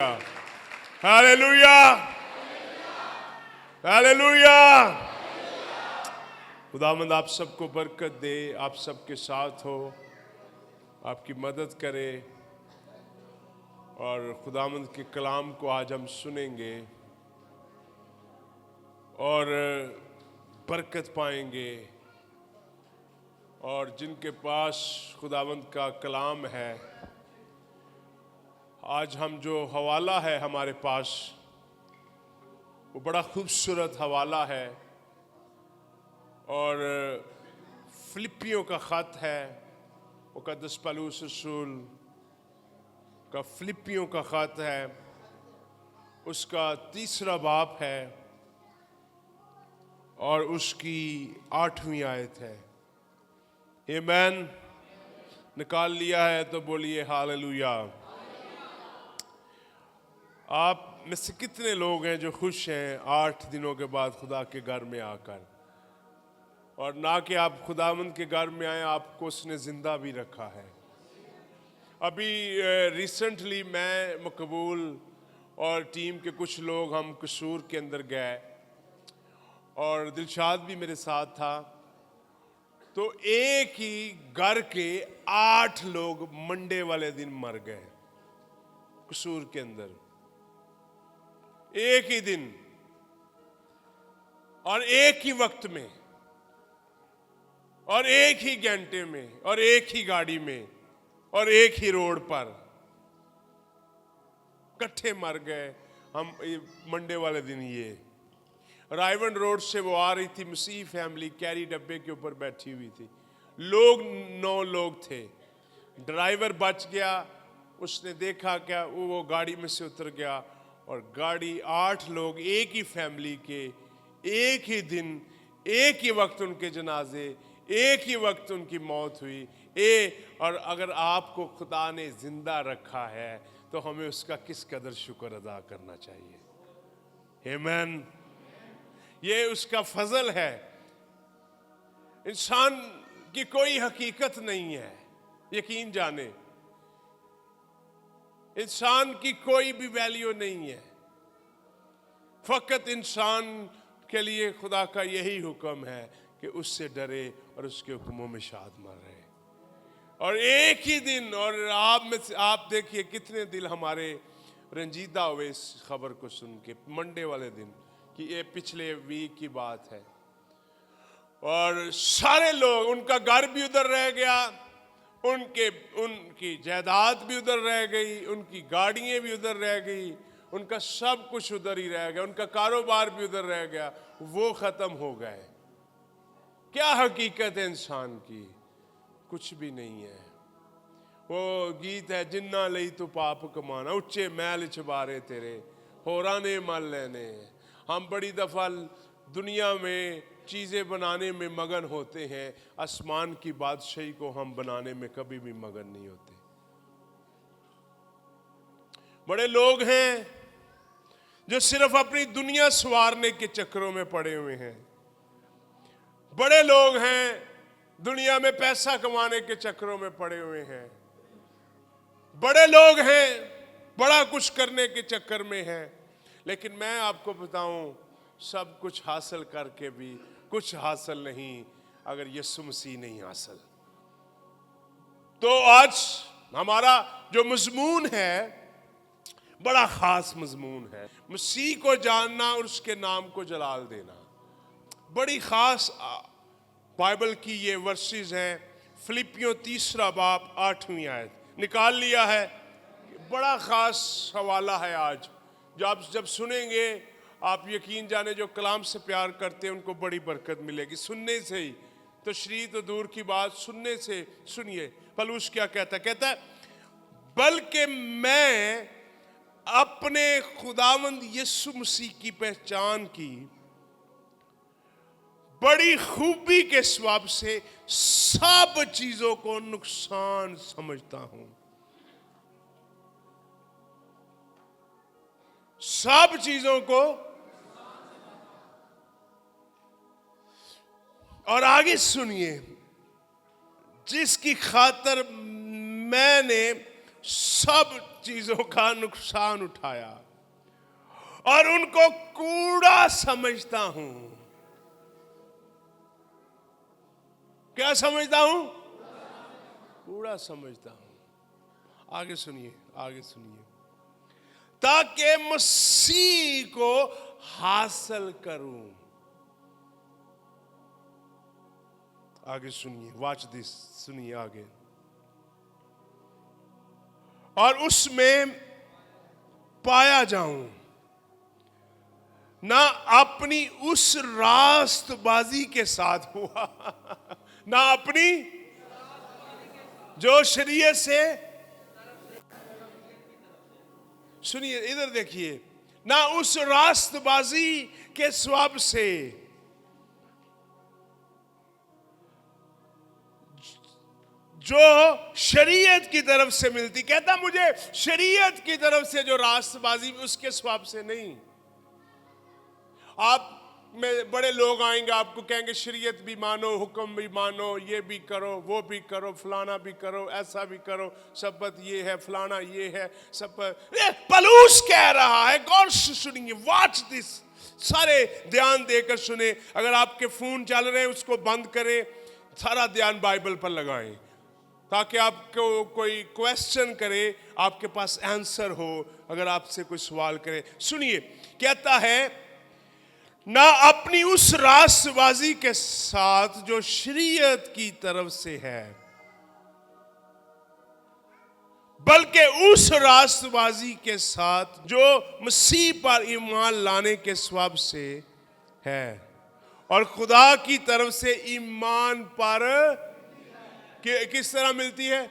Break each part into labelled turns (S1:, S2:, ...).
S1: Hallelujah, hallelujah. खुदावंद आप सबको बरकत दे, आप सबके साथ हो, आपकी मदद करे। और खुदावंद के कलाम को आज हम सुनेंगे और बरकत पाएंगे। और जिनके पास खुदावंद का कलाम है, आज हम जो हवाला है हमारे पास, वो बड़ा खूबसूरत हवाला है और फिलिपियों का ख़त है। मुक़द्दस पौलुस रसूल का फिलिपियों का ख़त है, उसका 3 बाब है और उसकी 8वीं आयत है। आमीन। निकाल लिया है तो बोलिए हालेलुया। आप में से कितने लोग हैं जो खुश हैं 8 दिनों के बाद खुदा के घर में आकर? और ना कि आप खुदावंद के घर में आए, आपको उसने जिंदा भी रखा है। अभी रिसेंटली मैं, मकबूल और टीम के कुछ लोग हम कसूर के अंदर गए और दिलशाद भी मेरे साथ था। तो एक ही घर के 8 लोग मंडे वाले दिन मर गए कसूर के अंदर, एक ही दिन और एक ही वक्त में और एक ही घंटे में और एक ही गाड़ी में और एक ही रोड पर इकट्ठे मर गए। हम मंडे वाले दिन ये रायवन रोड से वो आ रही थी, मसीह फैमिली कैरी डब्बे के ऊपर बैठी हुई थी। लोग 9 लोग थे। ड्राइवर बच गया, उसने देखा क्या, वो गाड़ी में से उतर गया और गाड़ी 8 लोग एक ही फैमिली के, एक ही दिन, एक ही वक्त उनके जनाजे, एक ही वक्त उनकी मौत हुई। और अगर आपको खुदा ने जिंदा रखा है तो हमें उसका किस कदर शुक्र अदा करना चाहिए। आमीन। ये उसका फजल है। इंसान की कोई हकीकत नहीं है, यकीन जाने। इंसान की कोई भी वैल्यू नहीं है। फकत इंसान के लिए खुदा का यही हुक्म है कि उससे डरे और उसके हुक्मों में शादमार रहे। और एक ही दिन, और आप देखिए कितने दिल हमारे रंजीदा हुए इस खबर को सुन के, मंडे वाले दिन कि ये पिछले वीक की बात है। और सारे लोग, उनका घर भी उधर रह गया, उनकी जायदाद भी उधर रह गई, उनकी गाड़ियां भी उधर रह गई, उनका सब कुछ उधर ही रह गया, उनका कारोबार भी उधर रह गया, वो खत्म हो गए। क्या हकीकत है इंसान की? कुछ भी नहीं है। वो गीत है, जिन्ना लई तू पाप कमाना, उच्चे मैल छबारे तेरे होरा ने मल लेने। हम बड़ी दफा दुनिया में चीजें बनाने में मगन होते हैं, आसमान की बादशाही को हम बनाने में कभी भी मगन नहीं होते। बड़े लोग हैं जो सिर्फ अपनी दुनिया संवारने के चक्करों में पड़े हुए हैं। बड़े लोग हैं दुनिया में पैसा कमाने के चक्करों में पड़े हुए हैं। बड़े लोग हैं बड़ा कुछ करने के चक्कर में हैं। लेकिन मैं आपको बताऊं, सब कुछ हासिल करके भी कुछ हासिल नहीं अगर यीशु मसीह नहीं हासिल। तो आज हमारा जो मजमून है बड़ा खास मजमून है, मसीह को जानना और उसके नाम को जलाल देना। बड़ी खास बाइबल की ये वर्सेस हैं। फिलिपियों 3 बाब 8वीं आयत निकाल लिया है। बड़ा खास हवाला है आज, जब सुनेंगे आप यकीन जाने जो कलाम से प्यार करते हैं उनको बड़ी बरकत मिलेगी। सुनने से ही, तशरीह तो दूर की बात, सुनने से सुनिए पौलुस क्या कहता है, बल्कि मैं अपने खुदावंद यीशु मसीह की पहचान की बड़ी खूबी के स्वभाव से सब चीजों को नुकसान समझता हूं। सब चीजों को। और आगे सुनिए, जिसकी खातर मैंने सब चीजों का नुकसान उठाया और उनको कूड़ा समझता हूं। क्या समझता हूं? कूड़ा समझता हूं। आगे सुनिए, आगे सुनिए। ताकि मसीह को हासिल करूं। आगे सुनिए, वॉच दिस, सुनिए आगे। और उसमें पाया जाऊं, ना अपनी उस रास्तबाजी के साथ हुआ ना अपनी जो शरीयत से, सुनिए इधर देखिए, ना उस रास्तबाजी के स्वभाव से जो शरीयत की तरफ से मिलती। कहता मुझे शरीयत की तरफ से जो रास्तबाजी, उसके स्वभाव से नहीं। आप में बड़े लोग आएंगे, आपको कहेंगे शरीयत भी मानो, हुक्म भी मानो, ये भी करो, वो भी करो, फलाना भी करो, ऐसा भी करो, सबत ये है, फलाना ये है, सब। पलूस कह रहा है, गौर से सुनिए, वॉच दिस, सारे ध्यान देकर सुने। अगर आपके फोन चल रहे हैं उसको बंद करें, सारा ध्यान बाइबल पर लगाएं, ताकि आपको कोई क्वेश्चन करे, आपके पास आंसर हो, अगर आपसे कोई सवाल करे। सुनिए, कहता है ना अपनी उस रास्तबाजी के साथ जो शरीयत की तरफ से है, बल्कि उस रास्तबाजी के साथ जो मसीह पर ईमान लाने के स्वभाव से है और खुदा की तरफ से ईमान पर किस तरह मिलती है।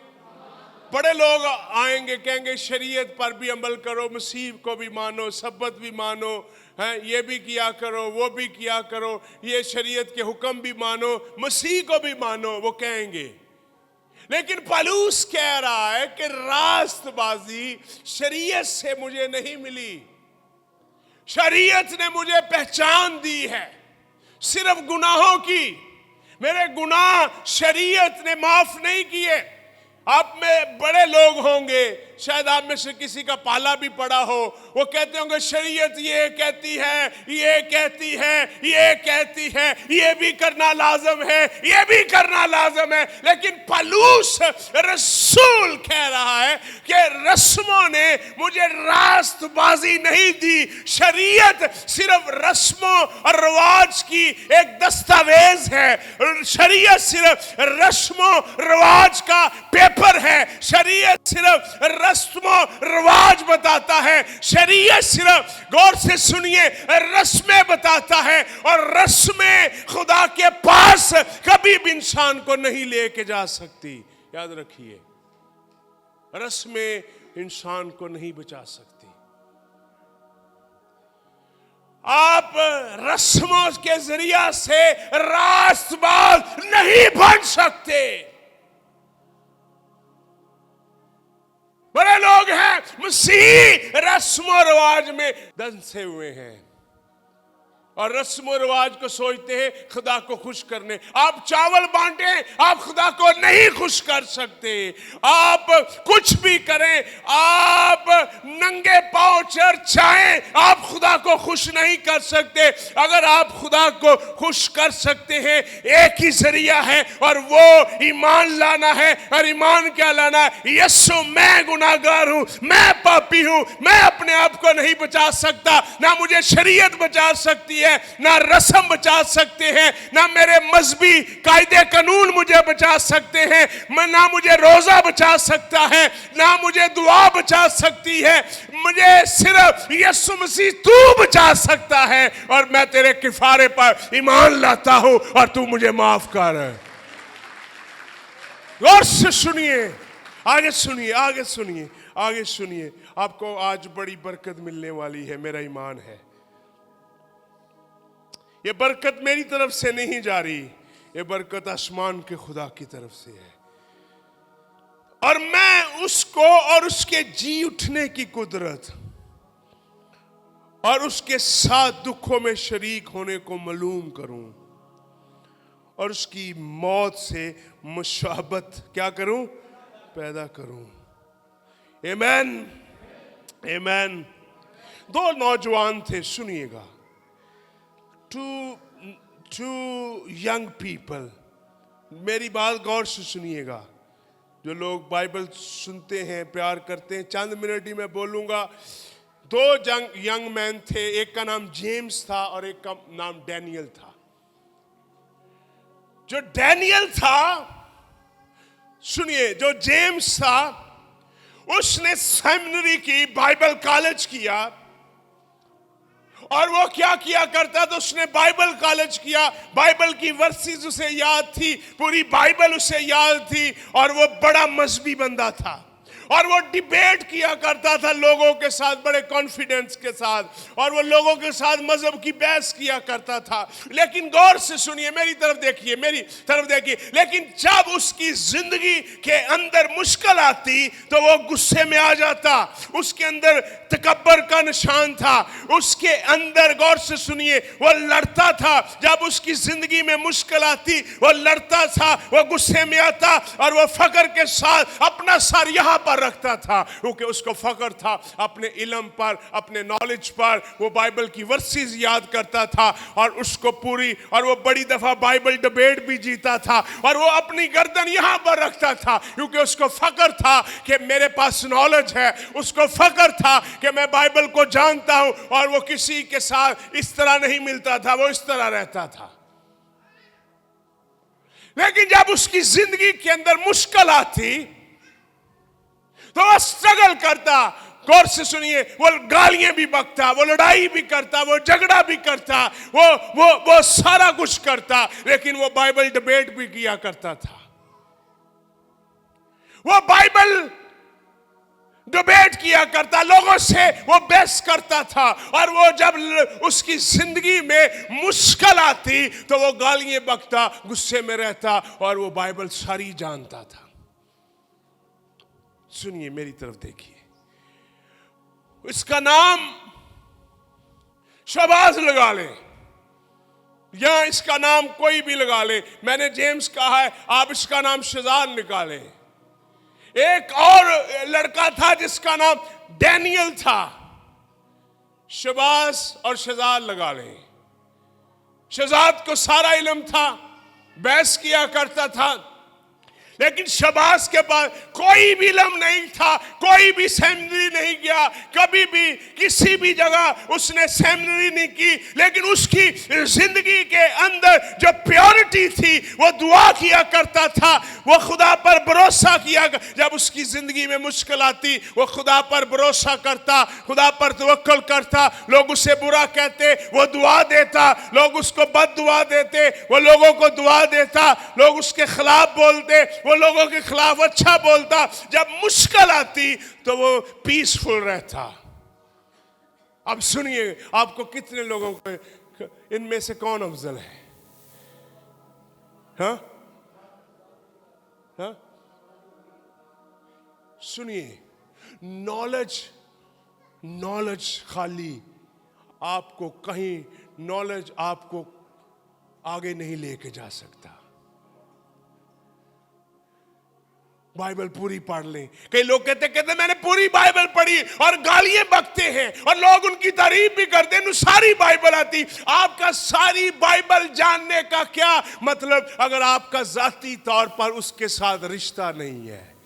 S1: बड़े लोग आएंगे, कहेंगे शरीयत पर भी अमल करो, मसीह को भी मानो, सब्बत भी मानो, है ये भी किया करो, वो भी किया करो, ये शरीयत के हुक्म भी मानो, मसीह को भी मानो, वो कहेंगे। लेकिन पौलुस कह रहा है कि रास्तबाजी शरीयत से मुझे नहीं मिली, शरीयत ने मुझे पहचान दी है सिर्फ गुनाहों की। मेरे गुनाह शरीयत ने माफ नहीं किए। आप में बड़े लोग होंगे, शायद आप में से किसी का पाला भी पड़ा हो, वो कहते होंगे शरीयत ये कहती है, ये कहती है, ये कहती है, ये भी करना लाजम है, ये भी करना लाजम है। लेकिन पौलुस रसूल कह रहा है कि रस्मों ने मुझे रास्तबाजी नहीं दी। शरीयत सिर्फ रस्मों और रिवाज की एक दस्तावेज है। शरीयत सिर्फ रस्मों रिवाज का पेपर है। शरीयत सिर्फ रस्मों रिवाज बताता है। शरीयत सिर्फ, गौर से सुनिए, रस्में बताता है, और रस्में खुदा के पास कभी भी इंसान को नहीं लेके जा सकती। याद रखिए, रस्में इंसान को नहीं बचा सकती। आप रस्मों के जरिया से रास्तबाज नहीं बन सकते। बड़े लोग हैं, मसीह रस्म रिवाज में दंसे हुए हैं और रस्म रिवाज को सोचते हैं खुदा को खुश करने। आप चावल बांटे, आप खुदा को नहीं खुश कर सकते। आप कुछ भी करें, आप नंगे पांव चर्च आएं, आप खुदा को खुश नहीं कर सकते। अगर आप खुदा को खुश कर सकते हैं, एक ही जरिया है और वो ईमान लाना है। और ईमान क्या लाना है? यीशु, मैं गुनाहगार हूं, मैं पापी हूं, मैं अपने आप को नहीं बचा सकता। ना मुझे शरीयत बचा सकती है, ना रस्म बचा सकते हैं, ना मेरे मजहबी कायदे कानून मुझे बचा सकते हैं, ना मुझे रोजा बचा सकता है, ना मुझे दुआ बचा सकती है। मुझे सिर्फ यीशु मसीह तू बचा सकता है, और मैं तेरे किफारे पर ईमान लाता हूं और तू मुझे माफ कर। गौर से सुनिए, आगे सुनिए, आगे सुनिए, आगे सुनिए। आपको आज बड़ी बरकत मिलने वाली है, मेरा ईमान है। ये बरकत मेरी तरफ से नहीं जा रही, ये बरकत आसमान के खुदा की तरफ से है। और मैं उसको और उसके जी उठने की कुदरत और उसके साथ दुखों में शरीक होने को मालूम करूं, और उसकी मौत से मुशाबत क्या करूं? पैदा करूं। आमेन, आमेन। दो नौजवान थे, सुनिएगा। टू यंग पीपल, मेरी बात गौर से सुनिएगा। जो लोग बाइबल सुनते हैं, प्यार करते हैं, चंद मिनट ही मैं बोलूंगा। दो यंग मैन थे, एक का नाम जेम्स था और एक का नाम डैनियल था। जो डैनियल था, सुनिए, जो जेम्स था उसने सेमिनरी की, बाइबल कॉलेज किया। और वो क्या किया करता था, उसने बाइबल कॉलेज किया, बाइबल की वर्सेस उसे याद थी, पूरी बाइबल उसे याद थी, और वो बड़ा मजहबी बंदा था। और वो डिबेट किया करता था लोगों के साथ बड़े कॉन्फिडेंस के साथ, और वो लोगों के साथ मजहब की बहस किया करता था। लेकिन गौर से सुनिए, मेरी तरफ देखिए, मेरी तरफ देखिए। लेकिन जब उसकी जिंदगी के अंदर मुश्किल आती तो वो गुस्से में आ जाता। उसके अंदर तकब्बर का निशान था, उसके अंदर, गौर से सुनिए, वो लड़ता था। जब उसकी जिंदगी में मुश्किल आती वो लड़ता था, वो गुस्से में आता, और वो फकर के साथ अपना सर यहां पर रखता था, क्योंकि उसको फकर था अपने इल्म पर, अपने नॉलेज पर। वो बाइबल की वर्सेस याद करता था, और उसको पूरी, और वो बड़ी दफा बाइबल डिबेट भी जीता था, और वो अपनी गर्दन यहां पर रखता था, क्योंकि उसको फकर था कि मेरे पास नॉलेज है। उसको फकर था कि मैं बाइबल को जानता हूं, और वो किसी के साथ इस तरह नहीं मिलता था, वो इस तरह रहता था। लेकिन जब उसकी जिंदगी के अंदर मुश्किल आती तो वह स्ट्रगल करता। गौर से सुनिए, वो गालियां भी बकता, वो लड़ाई भी करता, वो झगड़ा भी करता, वो सारा कुछ करता, लेकिन वो बाइबल डिबेट भी किया करता था। वो बाइबल डिबेट किया करता, लोगों से वो बहस करता था। और वो जब उसकी जिंदगी में मुश्किल आती तो वो गालियां बकता, गुस्से में रहता, और वो बाइबल सारी जानता था। सुनिए, मेरी तरफ देखिए, इसका नाम शहबाज लगा ले, या इसका नाम कोई भी लगा ले। मैंने जेम्स कहा है, आप इसका नाम शहजाद निकालें। एक और लड़का था जिसका नाम डैनियल था। शहबाज और शहजाद लगा ले। शहजाद को सारा इल्म था, बहस किया करता था, लेकिन शहबाज के पास कोई भी इल्म नहीं था, कोई भी सेमिनरी नहीं गया, कभी भी किसी भी जगह उसने सेमिनरी नहीं की। लेकिन उसकी जिंदगी के अंदर जो प्योरिटी थी, वो दुआ किया करता था, वो खुदा पर भरोसा किया। जब उसकी जिंदगी में मुश्किल आती वो खुदा पर भरोसा करता, खुदा पर तवक्कुल करता। लोग उसे बुरा कहते, वो दुआ देता, लोग उसको बद दुआ देते, वो लोगों को दुआ देता, लोग उसके खिलाफ बोलते, वो लोगों के खिलाफ अच्छा बोलता। जब मुश्किल आती तो वो पीसफुल रहता। अब सुनिए, आपको कितने लोगों को इनमें से कौन अफजल है? हाँ हाँ, सुनिए, नॉलेज खाली आपको कहीं, नॉलेज आपको आगे नहीं लेके जा सकता। बाइबल पूरी पढ़ लें। कई लोग कहते मैंने पूरी बाइबल पढ़ी, और गालियां बकते हैं, और लोग उनकी तारीफ भी करते हैं, सारी बाइबल आती। आपका सारी बाइबल जानने का क्या मतलब अगर आपका जाती तौर पर उसके साथ रिश्ता नहीं है?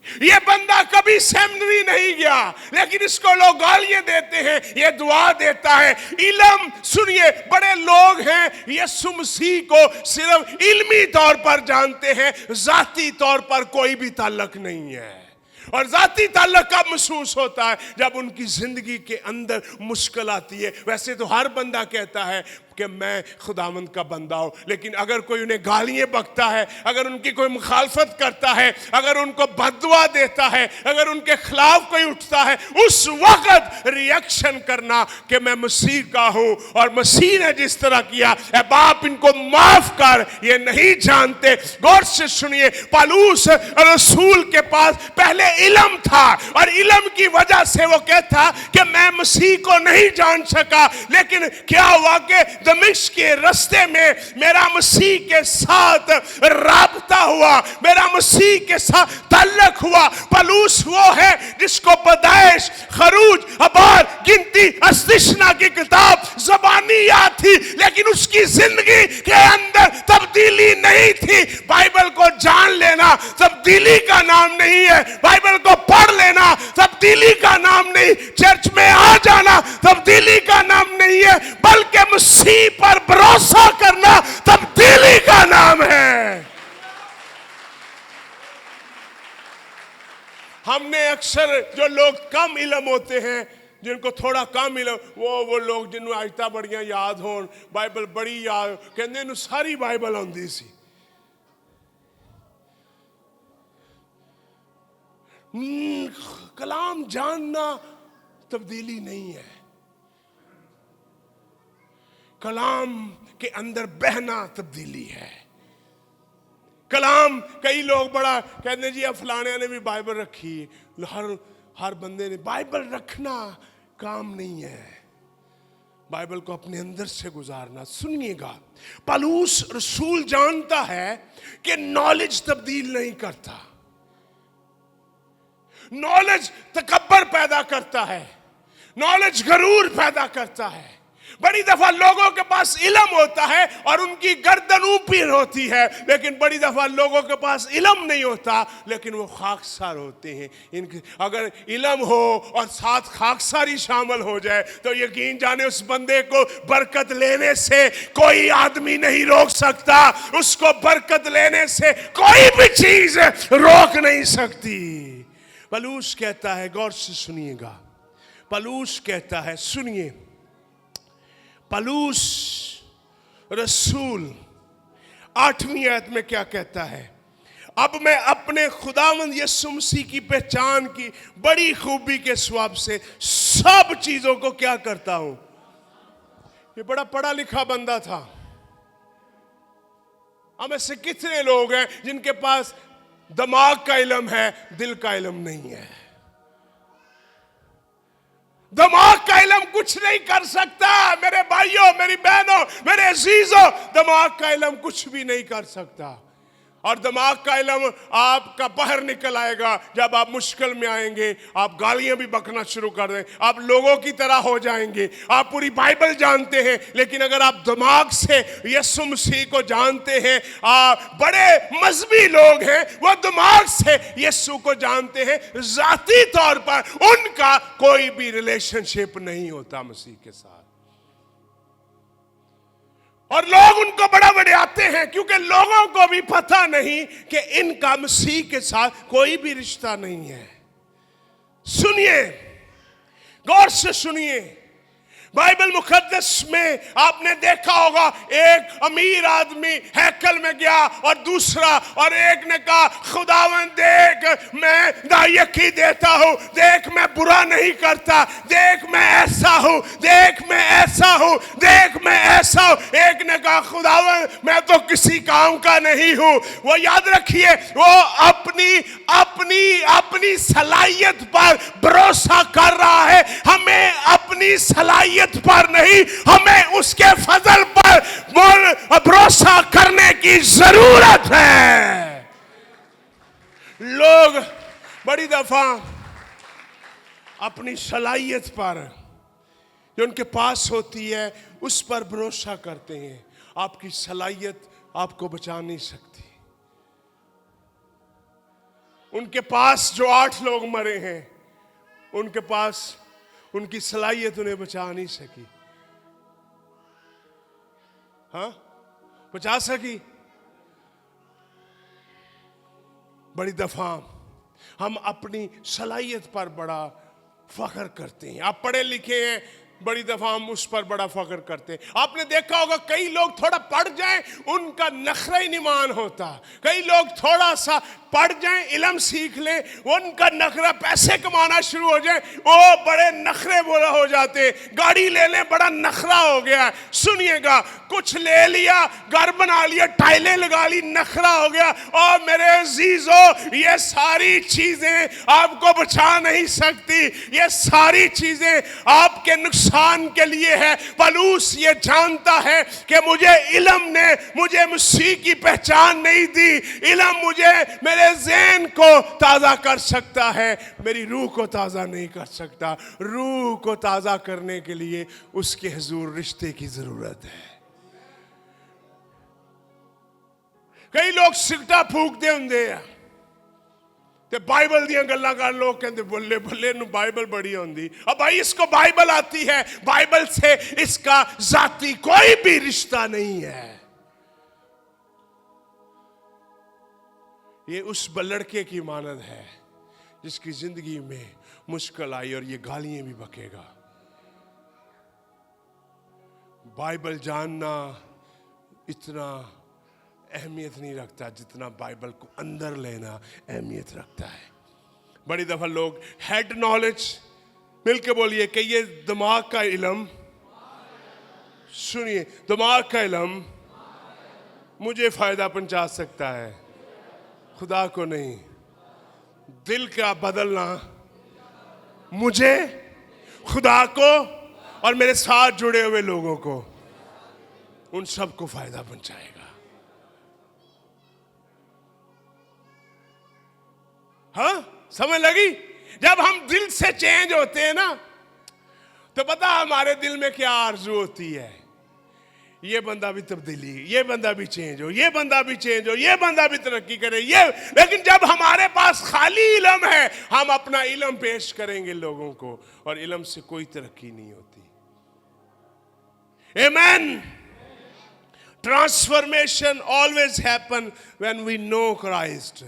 S1: ये बंदा कभी सेमिनरी नहीं गया, लेकिन इसको लोग गालियां देते हैं, ये दुआ देता है। इल्म, सुनिए, बड़े लोग हैं यीशु मसीह को सिर्फ इल्मी तौर पर जानते हैं, जाती तौर पर कोई भी ताल्लुक नहीं है। और जाती ताल्लुक कब महसूस होता है? जब उनकी जिंदगी के अंदर मुश्किल आती है। वैसे तो हर बंदा कहता है कि मैं खुदावंद का बंदा हूं, लेकिन अगर कोई उन्हें गालियां बकता है, अगर उनकी कोई मुखालफत करता है, अगर उनको बददुआ देता है, अगर उनके खिलाफ कोई उठता है, उस वक्त रिएक्शन करना कि मैं मसीह का हूं और मसीह ने जिस तरह किया, ए बाप इनको माफ कर, ये नहीं जानते। गौर से सुनिए, पौलुस रसूल के पास पहले इल्म था, और इल्म की वजह से वो कहता कि मैं मसीह को नहीं जान सका। लेकिन क्या हुआ कि दमिश्क के रास्ते में मेरा मसीह के साथ राबता हुआ, मेरा मसीह के साथ ताल्लुक हुआ। पौलुस वो है जिसको पैदाइश, खरूज, अबार, गिनती, अस्तिशना की किताब ज़बानी याद थी, लेकिन उसकी जिंदगी के अंदर तब्दीली नहीं थी। बाइबल को जान लेना तब्दीली का नाम नहीं है, बाइबल को पढ़ लेना तब्दीली का नाम नहीं, चर्च में आ जाना तब्दीली का नाम नहीं है, बल्कि मसीह पर भरोसा करना तब्दीली का नाम है। हमने अक्सर जो लोग कम इल्म होते हैं, जिनको थोड़ा कम इल्म, वो लोग जिन्होंने आयता बड़ियां याद हो, बाइबल बड़ी याद, कहते हैं सारी बाइबल आती सी। कलाम जानना तब्दीली नहीं है, कलाम के अंदर बहना तब्दीली है। कलाम, कई लोग बड़ा कहते हैं जी अब फलाने ने भी बाइबल रखी, हर बंदे ने बाइबल रखना काम नहीं है, बाइबल को अपने अंदर से गुजारना। सुनिएगा, पौलुस रसूल जानता है कि नॉलेज तब्दील नहीं करता, नॉलेज तकब्बर पैदा करता है, नॉलेज गरूर पैदा करता है। बड़ी दफा लोगों के पास इल्म होता है और उनकी गर्दन ऊपर होती है, लेकिन बड़ी दफा लोगों के पास इल्म नहीं होता लेकिन वो खाकसार होते हैं। इनके अगर इल्म हो और साथ खाकसारी शामिल हो जाए तो यकीन जाने उस बंदे को बरकत लेने से कोई आदमी नहीं रोक सकता, उसको बरकत लेने से कोई भी चीज रोक नहीं सकती। पौलुस कहता है, गौर से सुनिएगा, पौलुस कहता है, सुनिए, पौलुस रसूल 8वीं आयत में क्या कहता है? अब मैं अपने खुदावंद यीशु मसीह की पहचान की बड़ी खूबी के स्वभाव से सब चीजों को क्या करता हूं। ये बड़ा पढ़ा लिखा बंदा था। हम ऐसे कितने लोग हैं जिनके पास दिमाग का इल्म है, दिल का इल्म नहीं है। दिमाग का इल्म कुछ नहीं कर सकता मेरे भाइयों, मेरी बहनों, मेरे अजीजों, दिमाग का इल्म कुछ भी नहीं कर सकता। और दिमाग का इल्म आपका बाहर निकल आएगा जब आप मुश्किल में आएंगे, आप गालियां भी बकना शुरू कर दें, आप लोगों की तरह हो जाएंगे। आप पूरी बाइबल जानते हैं लेकिन अगर आप दिमाग से यीशु मसीह को जानते हैं, बड़े मजहबी लोग हैं वो दिमाग से यीशु को जानते हैं, जाती तौर पर उनका कोई भी रिलेशनशिप नहीं होता मसीह के साथ। और लोग उनको बड़ा बढ़ाते हैं क्योंकि लोगों को भी पता नहीं कि इनका मसीह के साथ कोई भी रिश्ता नहीं है। सुनिए, गौर से सुनिए, बाइबल मुकद्दस में आपने देखा होगा एक अमीर आदमी हैकल में गया और दूसरा, और एक ने कहा खुदावन देख मैं दायकी देता हूं, देख मैं बुरा नहीं करता, देख मैं ऐसा हूं, देख मैं ऐसा हूं, देख मैं ऐसा हूं। एक ने कहा खुदावन मैं तो किसी काम का नहीं हूं। वो याद रखिए, वो अपनी अपनी अपनी सलाहियत पर भरोसा कर रहा है। हमें अपनी सलाहियत पर नहीं, हमें उसके फजल पर भरोसा करने की जरूरत है। लोग बड़ी दफा अपनी सलाहियत पर जो उनके पास होती है उस पर भरोसा करते हैं। आपकी सलाहियत आपको बचा नहीं सकती। उनके पास जो 8 लोग मरे हैं, उनके पास उनकी सलाहियत उन्हें बचा नहीं सकी। हाँ, बचा सकी? बड़ी दफा हम अपनी सलाहियत पर बड़ा फख्र करते हैं। आप पढ़े लिखे हैं, बड़ी दफा हम उस पर बड़ा फख्र करते हैं। आपने देखा होगा कई लोग थोड़ा पढ़ जाएं उनका नखरा ही निमान होता। कई लोग थोड़ा सा पढ़ जाएं, इल्म सीख लें, उनका नखरा पैसे कमाना शुरू हो जाए, वो बड़े नखरे बोला हो जाते। गाड़ी ले लें, बड़ा नखरा हो गया। सुनिएगा, कुछ ले लिया, घर बना लिया, टाइलें लगा ली, नखरा हो गया। और मेरे अजीजों, ये सारी चीजें आपको बचा नहीं सकती। ये सारी चीजें आपके नुकसान इंसान के लिए है। पौलुस ये जानता है कि मुझे इल्म ने मुझे मसीह की पहचान नहीं दी। इल्म मुझे मेरे ज़हन को ताज़ा कर सकता है, मेरी रूह को ताज़ा नहीं कर सकता। रूह को ताज़ा करने के लिए उसके हुजूर रिश्ते की ज़रूरत है। कई लोग सिगटा फूकते होंगे ते बाइबल दियां गल्लां कर, लोग कहते बल्ले बल्ले नूं बाइबल बड़ी आउंदी। अब भाई इसको बाइबल आती है, बाइबल से इसका जाती कोई भी रिश्ता नहीं है। ये उस लड़के की मानद है जिसकी जिंदगी में मुश्किल आई और ये गालियां भी बकेगा। बाइबल जानना इतना अहमियत नहीं रखता जितना बाइबल को अंदर लेना अहमियत रखता है। बड़ी दफा लोग हेड नॉलेज, मिलके बोलिए कि ये दिमाग का इल्म, सुनिए, दिमाग का इल्म मुझे फायदा पहुंचा सकता है, खुदा को नहीं। दिल का बदलना मुझे, खुदा को और मेरे साथ जुड़े हुए लोगों को, उन सबको फायदा पहुंचाएगा। हाँ, समझ लगी? जब हम दिल से चेंज होते हैं ना, तो पता हमारे दिल में क्या आरज़ू होती है? ये बंदा भी तब्दीली, ये बंदा भी चेंज हो, ये बंदा भी चेंज हो, ये बंदा भी तरक्की करे, ये। लेकिन जब हमारे पास खाली इल्म है, हम अपना इल्म पेश करेंगे लोगों को, और इल्म से कोई तरक्की नहीं होती। आमीन। Transformation always happen when we know Christ.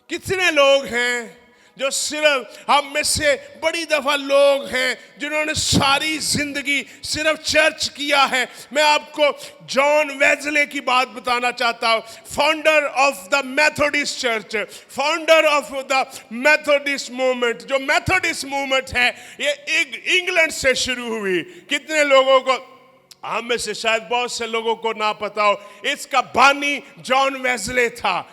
S1: कितने लोग हैं जो सिर्फ, हम में से बड़ी दफा लोग हैं जिन्होंने सारी जिंदगी सिर्फ चर्च किया है। मैं आपको जॉन वेस्ले की बात बताना चाहता हूं, founder of the Methodist church, founder of the Methodist movement. जो मेथोडिस्ट मूवमेंट है ये इंग्लैंड से शुरू हुई। कितने लोगों को, हम में से शायद बहुत से लोगों को ना पता हो, इसका बानी जॉन वेस्ले था।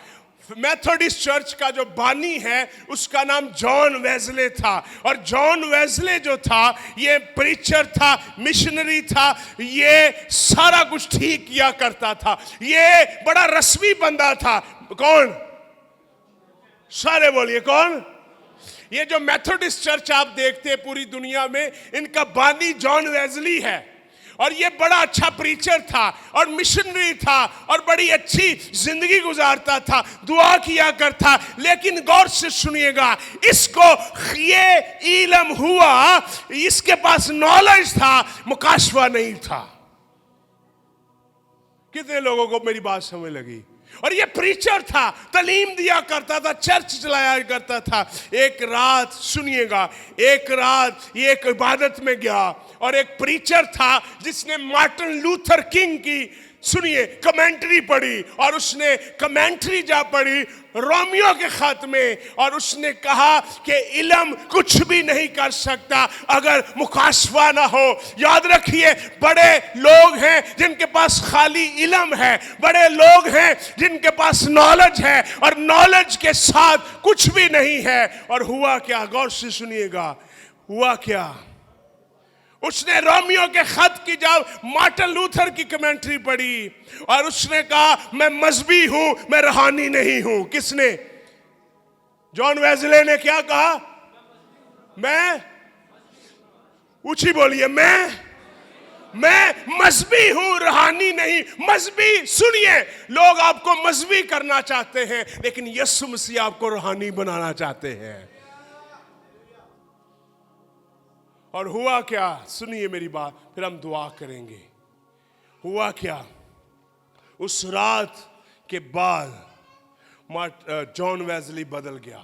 S1: मेथोडिस्ट चर्च का जो बानी है उसका नाम जॉन वेस्ले था। और जॉन वेस्ले जो था ये प्रीचर था, मिशनरी था, ये सारा कुछ ठीक किया करता था, ये बड़ा रस्मी बंदा था। कौन? सारे बोलिए कौन? ये जो मेथोडिस्ट चर्च आप देखते हैं पूरी दुनिया में, इनका बानी जॉन वेस्ले है। और ये बड़ा अच्छा प्रीचर था और मिशनरी था और बड़ी अच्छी जिंदगी गुजारता था, दुआ किया करता। लेकिन गौर से सुनिएगा, इसको ये इल्म हुआ, इसके पास नॉलेज था, मुकाशवा नहीं था। कितने लोगों को मेरी बात समझ लगी? और ये प्रीचर था, तालीम दिया करता था, चर्च चलाया करता था। एक रात सुनिएगा, एक रात ये एक इबादत में गया और एक प्रीचर था जिसने मार्टिन लूथर किंग की, सुनिए, कमेंट्री पढ़ी। और उसने कमेंट्री जा पढ़ी रोमियो के खत में, और उसने कहा कि इल्म कुछ भी नहीं कर सकता अगर मुकाशवा ना हो। याद रखिए, बड़े लोग हैं जिनके पास खाली इल्म है, बड़े लोग हैं जिनके पास नॉलेज है, और नॉलेज के साथ कुछ भी नहीं है। और हुआ क्या? गौर से सुनिएगा, हुआ क्या? उसने रोमियो के खत की जब मार्टिन लूथर की कमेंट्री पढ़ी और उसने कहा मैं मजहबी हूं, मैं रूहानी नहीं हूं। किसने? जॉन वेस्ले ने क्या कहा? मैं, ऊंची बोलिए, मैं मजहबी हूं, रूहानी नहीं। मजहबी, सुनिए, लोग आपको मजहबी करना चाहते हैं, लेकिन यीशु मसीह आपको रूहानी बनाना चाहते हैं। और हुआ क्या? सुनिए मेरी बात, फिर हम दुआ करेंगे। हुआ क्या? उस रात के बाद जॉन वेस्ले बदल गया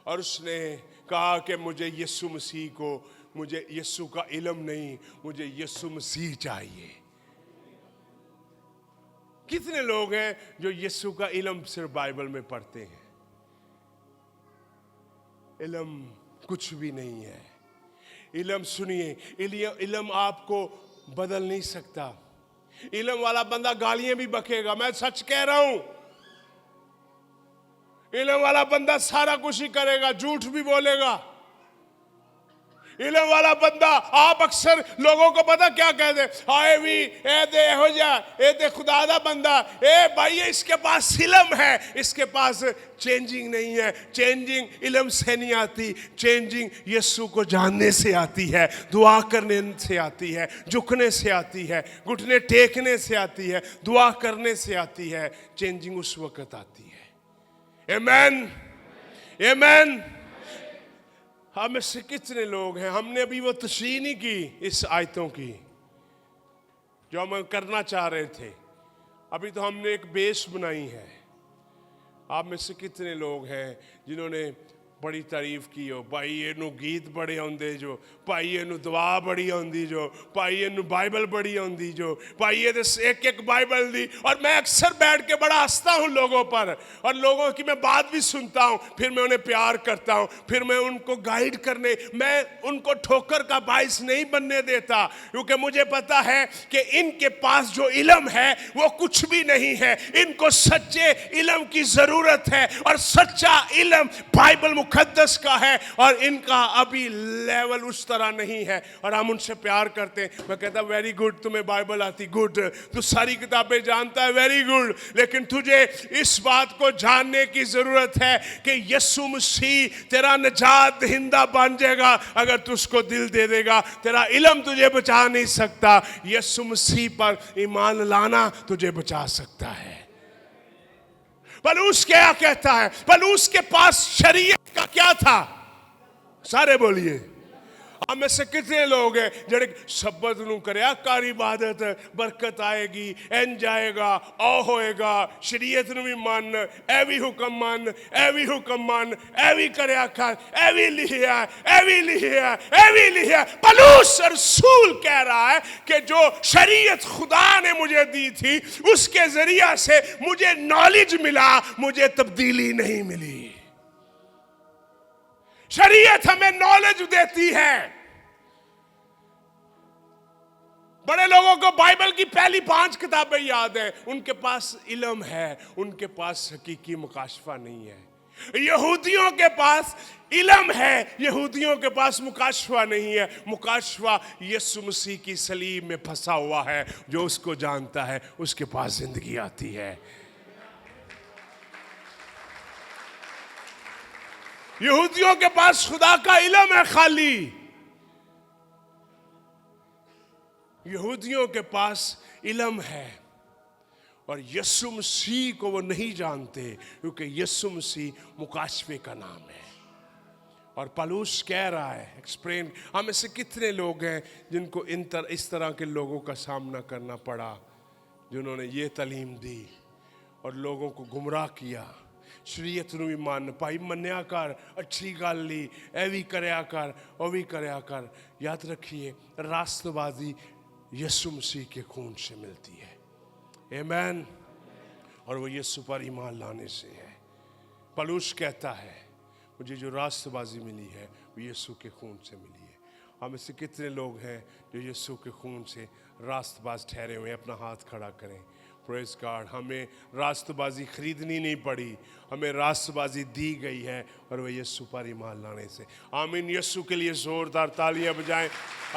S1: और उसने कहा कि मुझे यीशु मसीह को, मुझे यीशु का इल्म नहीं, मुझे यीशु मसीह चाहिए। कितने लोग हैं जो यीशु का इल्म सिर्फ बाइबल में पढ़ते हैं? इल्म कुछ भी नहीं है। इल्म, सुनिए, इल्म आपको बदल नहीं सकता। इल्म वाला बंदा गालियां भी बकेगा, मैं सच कह रहा हूं। इल्म वाला बंदा सारा कुछ ही करेगा, झूठ भी बोलेगा। इलम वाला बंदा। आप अक्सर लोगों को पता क्या कहते, हाय भी ए दे हो जा, ए दे खुदा दा बंदा, ए भाई इसके पास इलम है, इसके पास चेंजिंग नहीं है। चेंजिंग इलम से नहीं आती, चेंजिंग यीशु को जानने से आती है, दुआ करने से आती है, झुकने से आती है, घुटने टेकने से आती है, दुआ करने से आती है। चेंजिंग उस वक्त आती है। आमेन, आमेन। हम में से कितने लोग हैं, हमने अभी वो तशरीह नहीं की इस आयतों की जो हम करना चाह रहे थे, अभी तो हमने एक बेस बनाई है। आप में से कितने लोग हैं जिन्होंने बड़ी तारीफ की हो, भाई इनू गीत बड़े आउंदे जो, भाई इनू दुआ बड़ी आउंदी जो, भाई इनू बाइबल बड़ी आउंदी जो, भाई ये एक एक बाइबल दी। और मैं अक्सर बैठ के बड़ा हंसता हूँ लोगों पर, और लोगों की मैं बात भी सुनता हूँ, फिर मैं उन्हें प्यार करता हूँ, फिर मैं उनको गाइड करने, मैं उनको ठोकर का बाइस नहीं बनने देता, क्योंकि मुझे पता है कि इनके पास जो इल्म है वो कुछ भी नहीं है। इनको सच्चे इल्म की जरूरत है, और सच्चा इल्म बाइबल मुकद्दस का है, और इनका अभी लेवल उस तरह नहीं है। और हम उनसे प्यार करते हैं। मैं कहता वेरी गुड, तुम्हें बाइबल आती, गुड, तू सारी किताबें जानता है, वेरी गुड, लेकिन तुझे इस बात को जानने की जरूरत है कि यीशु मसीह तेरा निजात दहिंदा बन जाएगा अगर तू उसको दिल दे देगा। तेरा इल्म तुझे बचा नहीं सकता, यीशु मसीह पर ईमान लाना तुझे बचा सकता है। पलूस क्या कहता है, पलूस के पास शरीयत का क्या था? सारे बोलिए। हम में से कितने लोग हैं जेड़े शब्द नूं करया कर इबादत, बरकत आएगी, एन जाएगा, ओ होएगा, शरीयत नूं भी मन, ए भी हुक्म मन, ए भी हुक्म मन, ए भी करया कर, ए भी लिखिया, ए भी लिखिया, ए भी लिखिया। पलूस रसूल कह रहा है कि जो शरीयत खुदा ने मुझे दी थी उसके जरिया से मुझे नॉलेज मिला, मुझे तब्दीली नहीं मिली। शरीयत हमें नॉलेज देती है। बड़े लोगों को बाइबल की पहली 5 किताबें याद है, उनके पास इल्म है, उनके पास हकीकी मुकाशफा नहीं है। यहूदियों के पास इल्म है, यहूदियों के पास मुकाशफा नहीं है। मुकाशफा यीशु मसीह की सलीब में फंसा हुआ है। जो उसको जानता है उसके पास जिंदगी आती है। यहूदियों के पास खुदा का इल्म है खाली, यहूदियों के पास इल्म है, और यीशु मसीह को वो नहीं जानते, क्योंकि यीशु मसीह मुकाशफे का नाम है। और पलूस कह रहा है, एक्सप्लेन, हम ऐसे कितने लोग हैं जिनको इस तरह के लोगों का सामना करना पड़ा, जिन्होंने ये तालीम दी और लोगों को गुमराह किया। शरीयत नूं भी मन, भाई मन्या कर, अच्छी गल ली, ए भी करया कर, ओ भी करया कर। याद रखिए, रास्तबाजी यीशु मसीह के खून से मिलती है। आमीन। और वो यीशु पर ईमान लाने से है। पलूस कहता है मुझे जो रास्तबाजी मिली है वो यीशु के खून से मिली है। हम इससे कितने लोग हैं जो यीशु के खून से रास्तबाज ठहरे हुए हैं? अपना हाथ खड़ा करें। Praise God. हमें रास्तबाजी खरीदनी नहीं पड़ी, हमें रास्तबाजी दी गई है, और वह यीशु पर ईमान लाने से। आमीन। यीशु के लिए जोरदार तालियां बजाएं।